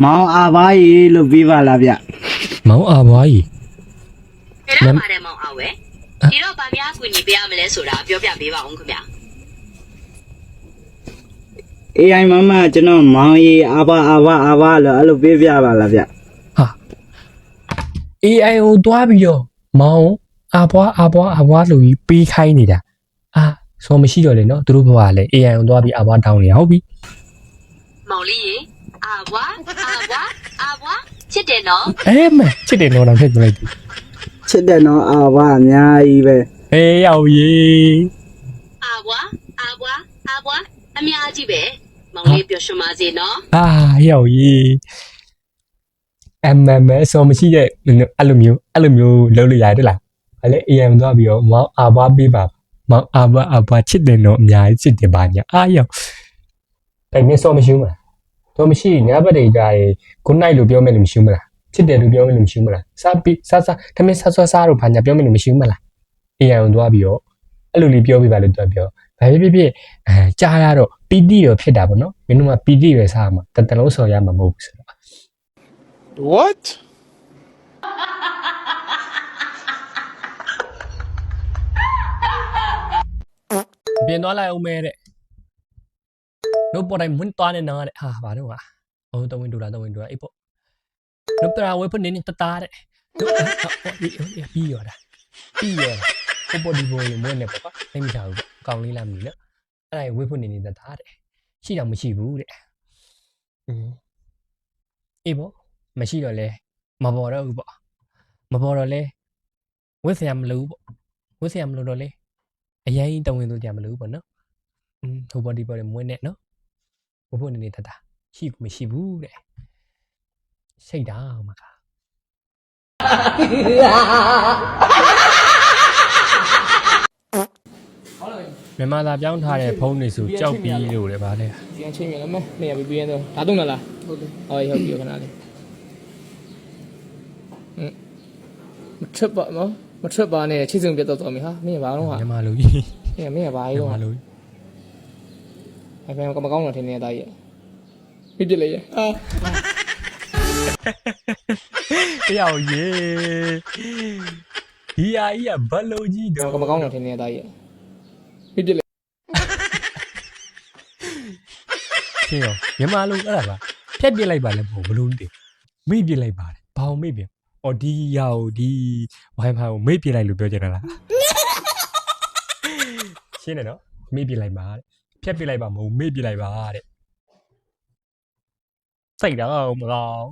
မောင်အာဘွားကြီးလို့ပြီးပါလားဗျမောင်အာဘွားကြီးဘယ်တော့မှလည်းမောင်အောင်ဝဲဒီတော့ဗာများကူညီပေးရမလဲဆိုတာပြောပြပေးပါဦးခင်ဗျာ AI မမကျွန်တော်မောင်ကြီးအာဘလို့အဲ့လိုပြေးပြပါလားဗျဟာ AI ကိုတွားပြီးတော့မောင်အာဘွားလို့ပြီးပေးခိုင်းနေတာအာဆိုမရှိတော့လေနော်သူတို့ဘဝကလည်း AI ကိုတွားပြီးအာဘွားတောင်းနေဟုတ်ပြီမောင်လေးရေအာဘွားချစ်တယ်နော်မချစ်တယ်နော်တော့ထည့်ပြလိုက်ချစ်တယ်နော်အာဘွားအများကြီးပဲရောက်ရေအာဘွားအများကြီးပဲမောင်လေးပြောရှင်းပါစေနော်ရောက်ရေဆိုမရှိတဲ့အဲ့လိုမျိုးလုပ်လို့ရတယ်လားအဲ့လေ AI ကိုတွားပြီးတော့မောင်အာဘွားပေးပါမောင်အာဘွားချစ်တယ်နော်အများကြီးချစ်တယ်ပါညာရောက်အဲ့နေဆိုမရှိဘူးမလားတော့မရှိညဘက်တွေကြရင်good night လို့ပြောမယ်လို့မရှိဘူးမလားချစ်တယ်လို့ပြောမယ်လို့မရှိဘူးမလားစားထမင်းစားလို့ဘာညာပြောမယ်လို့မရှိဘူးမလား AI ကိုတွားပြီးတော့အဲ့လိုလေးပြောပြပါလို့တွားပြောဘာဖြစ်ကြားရတော့ပီတိရောဖြစ်တာပေါ့နော်မင်းတို့ကပီတိပဲစားမှာတလုံးစော်ရမှာမဟုတ်ဘူးဆိုတော့ What ပြင်သွားလိုက်အောင်မဲတဲ့တို့ပေါ်တိုင်းမွန်းသွားနေနာတဲ့ဘာတော့တဝင်းဒူလာအေးပေါ့တို့ပရာဝဲဖနေတတာတဲ့တို့ပြီးရောပေါ်ဒီပေါ်မွန်းနေပေါ့သိမချဘူးပေါ့ကောင်းလေးလာမီနော်အဲ့ဒါဝဲဖနေတတာတဲ့ရှိတော့မရှိဘူးတဲ့အေးပေါ့မရှိတော့လဲမပေါ်တော့ဘူးပေါ့မပေါ်တော့လဲဝဲဆရာမလို့ပေါ့ဝဲဆရာမလို့တော့လဲအရင်တဝင်းတို့ကြမလို့ပေါ့နော်ဟိုပေါ်ဒီပေါ်မွန်းနေနော်ဘဖို့နေတတာရှိကိုမရှိဘူးတဲ့စိတ်ဓာတ်မှာမြန်မာသာပြောင်းထားတဲ့ဖုန်းတွေဆိုကြောက်ပြီးလို့လေဗာလေဒီအချိန်မြင်လားမနေရပြီးရင်တော့ဒါသုံးလားဟုတ်တယ်ဟုတ်ပြီခဏလေးမထပ်ပါနော်မထပ်ပါနဲ့ချိစုံပြတ်တော့မယ်ဟာမင်းဘာလို့ဟာမြန်မာလူကြီးမင်းဘာကြီးတော့ဟာအဲ့ဖန်မကောင်းတော့ထင်နေတာကြီးပြစ်လိုက်ရရောက်ရေဒီအာကြီးကဘလုံးကြီးတော့မကောင်းတော့ထင်နေတာကြီးပြစ်လိုက်ရှင်းရောမြန်မာလူအဲ့ဒါပါဖြတ်ပြစ်လိုက်ပါလဲဘလုံးတည်မိပြစ်လိုက်ပါတယ်ဘောင်မိပြဒီရောက်ဒီ Wi-Fi ကိုမိပြစ်လိုက်လို့ပြောကြတာလားရှင်းတယ်နော်မိပြစ်လိုက်ပါတဲ့ဖြတ်ပြစ်လိုက်ပါမဟုတ်မိပြစ်လိုက်ပါတဲ့စိတ်တော့မကောင်း